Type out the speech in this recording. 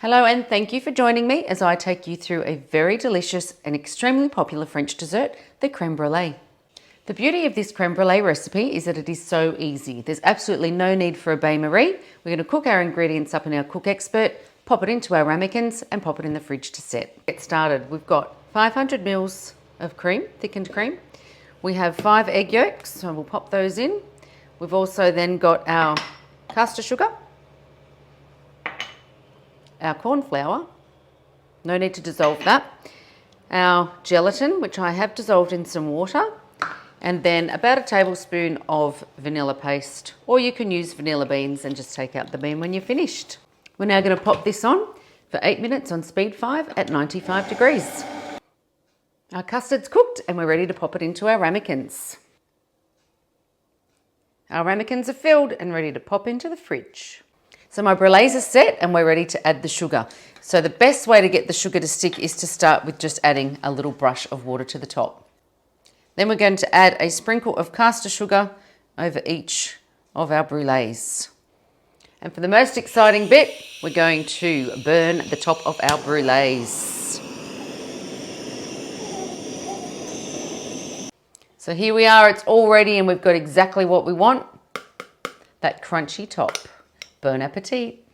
Hello and thank you for joining me as I take you through a very delicious and extremely popular French dessert, the creme brulee. The beauty of this creme brulee recipe is that it is so easy. There's absolutely no need for a bain-marie. We're going to cook our ingredients up in our Cook Expert, pop it into our ramekins and pop it in the fridge to set. Get started. We've got 500 mils of cream, thickened cream. We have 5 egg yolks, so we'll pop those in. We've also then got our caster sugar, our corn flour, no need to dissolve that, our gelatin, which I have dissolved in some water, and then about a tablespoon of vanilla paste, or you can use vanilla beans and just take out the bean when you're finished. We're now going to pop this on for 8 minutes on speed 5 at 95 degrees. Our custard's cooked and we're ready to pop it into our ramekins. Our ramekins are filled and ready to pop into the fridge. So my brulees are set and we're ready to add the sugar. So the best way to get the sugar to stick is to start with just adding a little brush of water to the top. Then we're going to add a sprinkle of caster sugar over each of our brulees. And for the most exciting bit, we're going to burn the top of our brulees. So here we are, it's all ready and we've got exactly what we want, that crunchy top. Bon appetit.